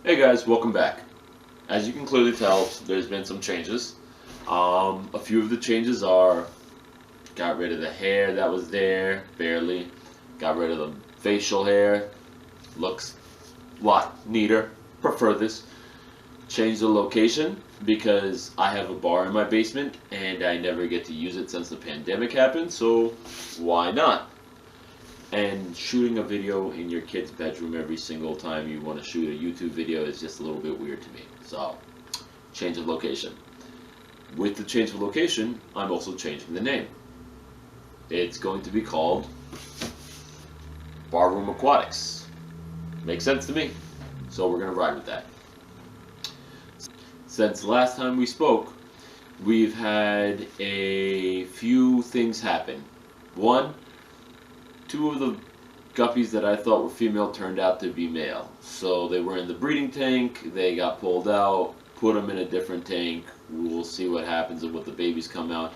Hey guys, welcome back. As you can clearly tell, there's been some changes. A few of the changes are got rid of the hair that was there, barely. Got rid of the facial hair, looks a lot neater. Prefer this. Changed the location because I have a bar in my basement and I never get to use it since the pandemic happened, so why not? And shooting a video in your kid's bedroom every single time you want to shoot a YouTube video is just a little bit weird to me. So, change of location. With the change of location, I'm also changing the name. It's going to be called Barroom Aquatics. Makes sense to me. So we're going to ride with that. Since the last time we spoke, we've had a few things happen. One, two of the guppies that I thought were female turned out to be male. So they were in the breeding tank, they got pulled out, put them in a different tank. We'll see what happens and what the babies come out.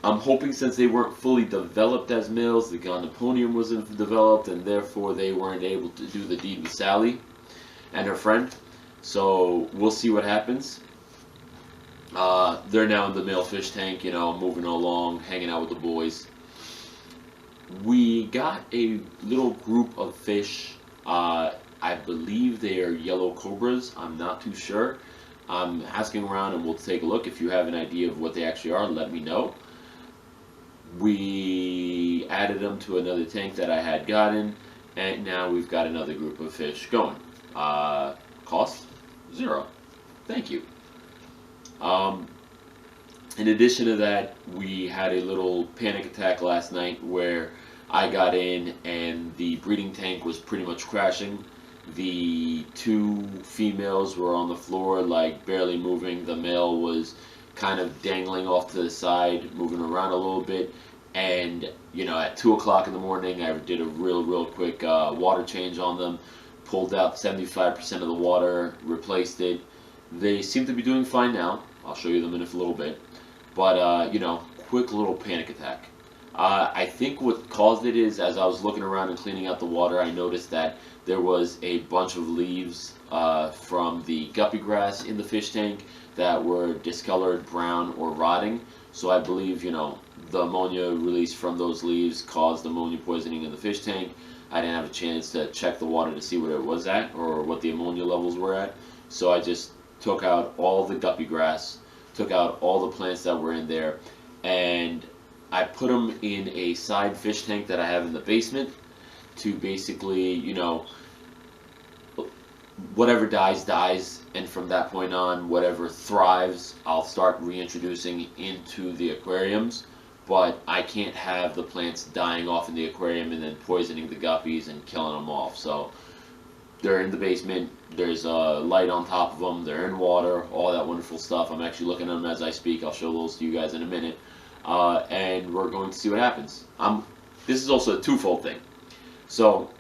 I'm hoping since they weren't fully developed as males, the gonoponium wasn't developed, and therefore they weren't able to do the deed with Sally and her friend. So we'll see what happens. They're now in the male fish tank, moving along, hanging out with the boys. We got a little group of fish. I believe they are yellow cobras. I'm not too sure. I'm asking around and we'll take a look. If you have an idea of what they actually are, let me know. We added them to another tank that I had gotten, and now we've got another group of fish going. Cost? 0. Thank you. In addition to that, we had a little panic attack last night where I got in and the breeding tank was pretty much crashing. The two females were on the floor, like barely moving. The male was kind of dangling off to the side, moving around a little bit. And, at 2 o'clock in the morning, I did a real quick water change on them, pulled out 75% of the water, replaced it. They seem to be doing fine now. I'll show you them in a little bit. But, quick little panic attack. I think what caused it is, as I was looking around and cleaning out the water, I noticed that there was a bunch of leaves from the guppy grass in the fish tank that were discolored, brown, or rotting. So I believe, the ammonia released from those leaves caused ammonia poisoning in the fish tank. I didn't have a chance to check the water to see what it was at or what the ammonia levels were at. So I just took out all the guppy grass, took out all the plants that were in there, and I put them in a side fish tank that I have in the basement to basically, whatever dies, dies, and from that point on, whatever thrives, I'll start reintroducing into the aquariums. But I can't have the plants dying off in the aquarium and then poisoning the guppies and killing them off. So they're in the basement, there's a light on top of them, they're in water, all that wonderful stuff. I'm actually looking at them as I speak. I'll show those to you guys in a minute. And we're going to see what happens. This is also a twofold thing. So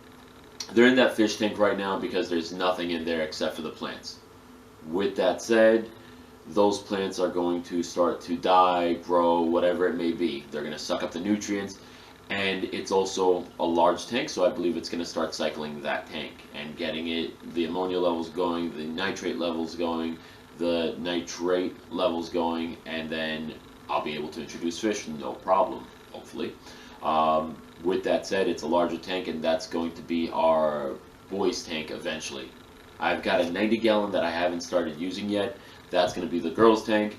they're in that fish tank right now because there's nothing in there except for the plants. With that said, those plants are going to start to die, grow, whatever it may be. They're going to suck up the nutrients, and it's also a large tank, so I believe it's going to start cycling that tank and getting the ammonia levels going, the nitrate levels going, the nitrate levels going, and then I'll be able to introduce fish, no problem, hopefully. With that said, it's a larger tank, and that's going to be our boys' tank eventually. I've got a 90-gallon that I haven't started using yet. That's going to be the girls' tank.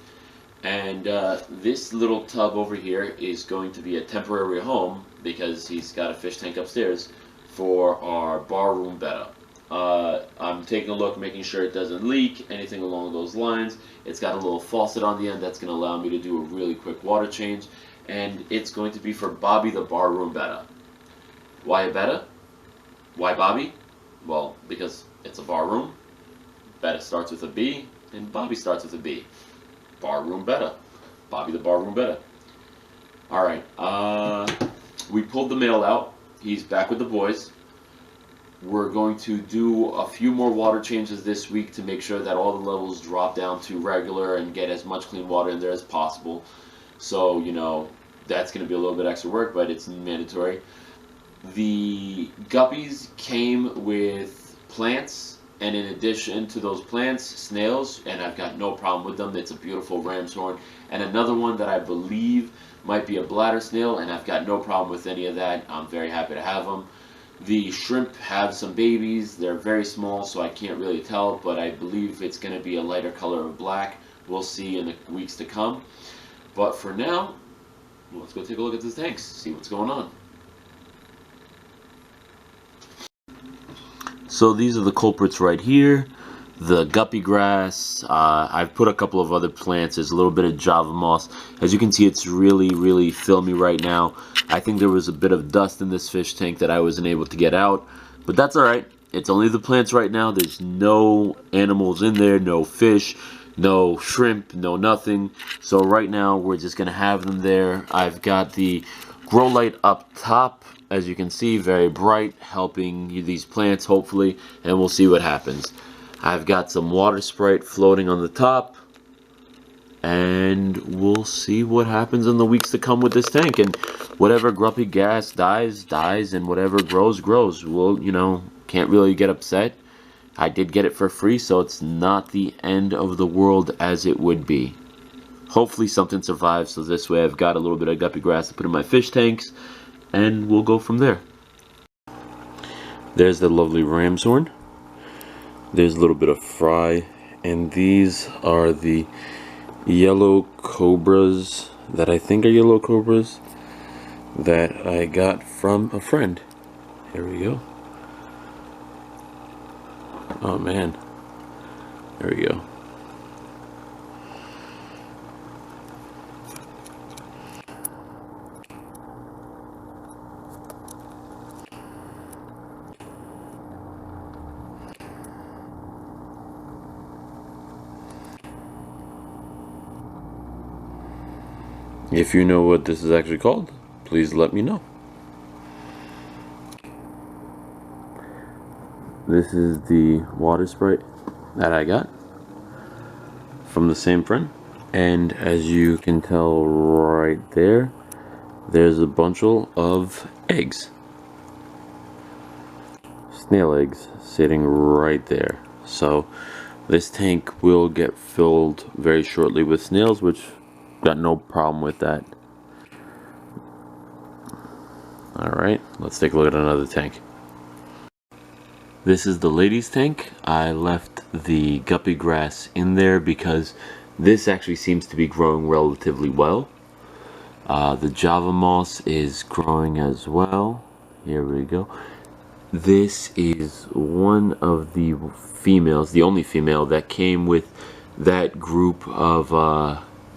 And this little tub over here is going to be a temporary home because he's got a fish tank upstairs for our barroom betta. I'm taking a look, making sure it doesn't leak, anything along those lines. It's got a little faucet on the end that's going to allow me to do a really quick water change. And it's going to be for Bobby the barroom betta. Why a betta? Why Bobby? Well, because it's a barroom. Betta starts with a B, and Bobby starts with a B. Barroom betta. Bobby the barroom betta. Alright, we pulled the male out. He's back with the boys. We're going to do a few more water changes this week to make sure that all the levels drop down to regular and get as much clean water in there as possible. So, that's going to be a little bit extra work, but it's mandatory. The guppies came with plants And in addition to those plants, snails, and I've got no problem with them. It's a beautiful ram's horn. And another one that I believe might be a bladder snail, and I've got no problem with any of that. I'm very happy to have them. The shrimp have some babies. They're very small, so I can't really tell, but I believe it's going to be a lighter color of black. We'll see in the weeks to come. But for now, let's go take a look at the tanks, see what's going on. So these are the culprits right here. The guppy grass. I've put a couple of other plants. There's a little bit of Java moss. As you can see, it's really filmy right now. I think there was a bit of dust in this fish tank that I wasn't able to get out, but that's alright. It's only the plants right now. There's no animals in there, no fish, no shrimp, no nothing. So right now we're just gonna have them there. I've got the grow light up top, as you can see, very bright, helping these plants hopefully, and we'll see what happens. I've got some water sprite floating on the top, and we'll see what happens in the weeks to come with this tank. And whatever grumpy gas dies, and whatever grows. We'll, can't really get upset. I did get it for free, so it's not the end of the world as it would be. Hopefully something survives, so this way I've got a little bit of guppy grass to put in my fish tanks, and we'll go from there. There's the lovely ram's horn. There's a little bit of fry, and these are the yellow cobras that I think are yellow cobras that I got from a friend. Here we go. Oh man, there we go. If you know what this is actually called, please let me know. This is the water sprite that I got from the same friend. And as you can tell right there, there's a bunch of eggs. Snail eggs sitting right there. So this tank will get filled very shortly with snails, which got no problem with that. Alright, let's take a look at another tank. This is the ladies' tank. I left the guppy grass in there because this actually seems to be growing relatively well. The Java moss is growing as well. Here we go. This is one of the females, the only female that came with that group of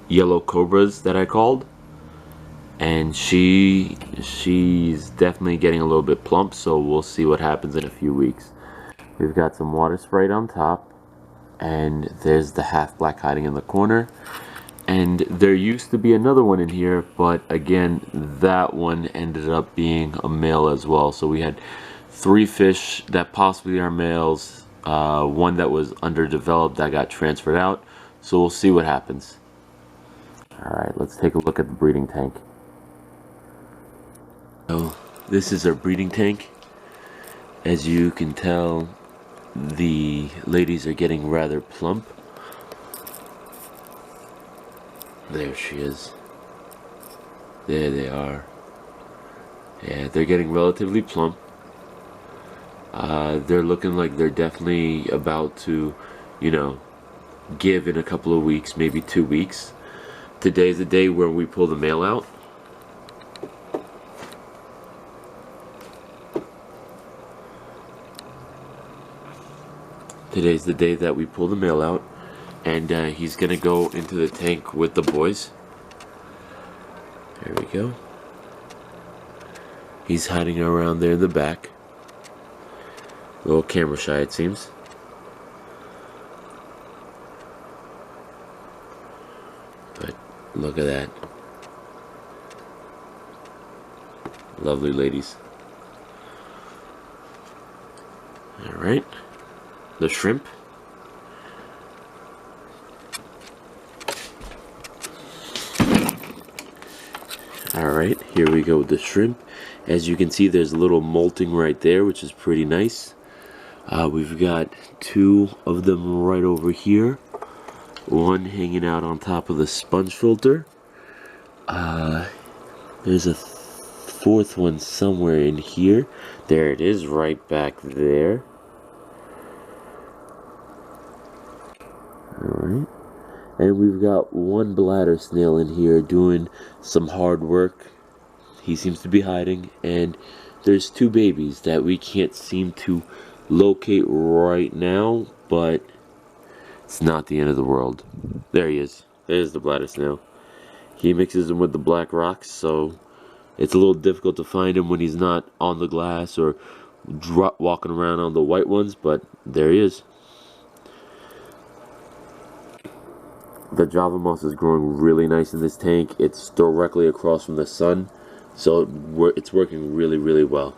yellow cobras that I called, and she's definitely getting a little bit plump, so we'll see what happens in a few weeks. We've got some water sprite on top, and there's the half black hiding in the corner, and there used to be another one in here, but again that one ended up being a male as well. So we had 3 fish that possibly are males, one that was underdeveloped that got transferred out, so we'll see what happens. Alright, let's take a look at the breeding tank. So, this is our breeding tank. As you can tell, the ladies are getting rather plump. There she is. There they are. Yeah, they're getting relatively plump. They're looking like they're definitely about to, give in a couple of weeks, maybe 2 weeks. Today's the day where we pull the male out. Today's the day that we pull the male out, and he's gonna go into the tank with the boys. There we go. He's hiding around there in the back. A little camera shy, it seems. But look at that. Lovely ladies. Alright. The shrimp. Alright, here we go with the shrimp. As you can see, there's a little molting right there, which is pretty nice. We've got two of them right over here. One hanging out on top of the sponge filter. There's a fourth one somewhere in here. There it is, right back there. Alright. And we've got one bladder snail in here doing some hard work. He seems to be hiding. And there's two babies that we can't seem to locate right now, but it's not the end of the world. There he is. There's the bladder snail. He mixes them with the black rocks, so it's a little difficult to find him when he's not on the glass or walking around on the white ones, but there he is. The Java moss is growing really nice in this tank. It's directly across from the sun, so it's working really, really well.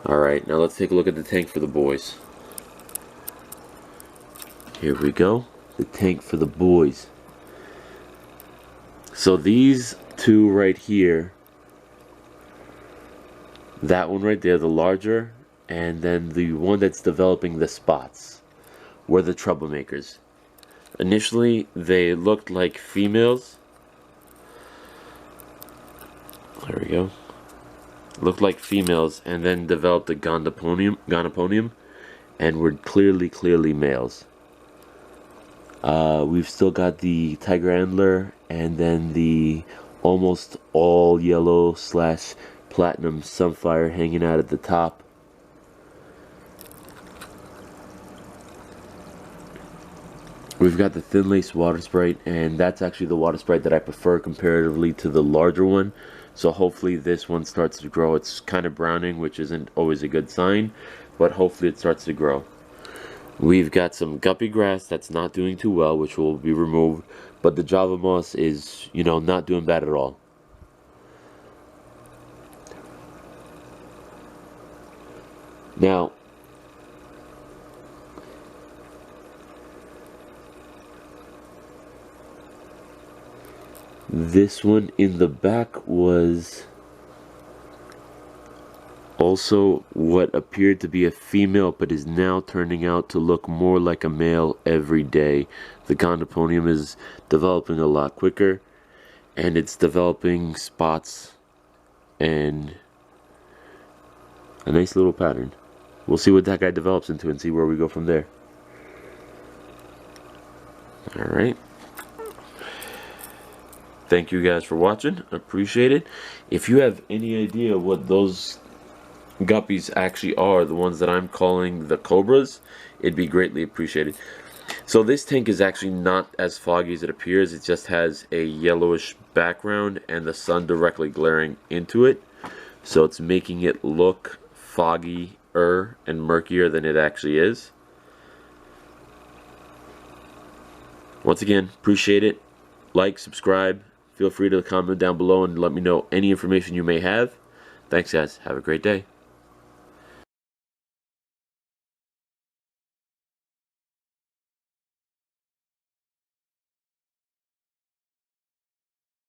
Alright, now let's take a look at the tank for the boys. Here we go. The tank for the boys. So these two right here, that one right there, the larger, and then the one that's developing the spots, were the troublemakers. Initially, they looked like females. There we go. Looked like females, and then developed the gonoponium, and were clearly males. We've still got the tiger antler, and then the almost all yellow / platinum sunfire hanging out at the top. We've got the thin lace water sprite, and that's actually the water sprite that I prefer comparatively to the larger one. So hopefully this one starts to grow. It's kind of browning, which isn't always a good sign, but hopefully it starts to grow. We've got some guppy grass that's not doing too well, which will be removed, but the Java moss is, not doing bad at all. Now, this one in the back was also what appeared to be a female, but is now turning out to look more like a male every day. The gonoponium is developing a lot quicker, and it's developing spots and a nice little pattern. We'll see what that guy develops into and see where we go from there. Alright. Thank you guys for watching. Appreciate it. If you have any idea what those guppies actually are, the ones that I'm calling the cobras, it'd be greatly appreciated. So this tank is actually not as foggy as it appears. It just has a yellowish background and the sun directly glaring into it, so it's making it look foggier and murkier than it actually is. Once again, appreciate it. Like, subscribe. Feel free to comment down below and let me know any information you may have. Thanks guys. Have a great day.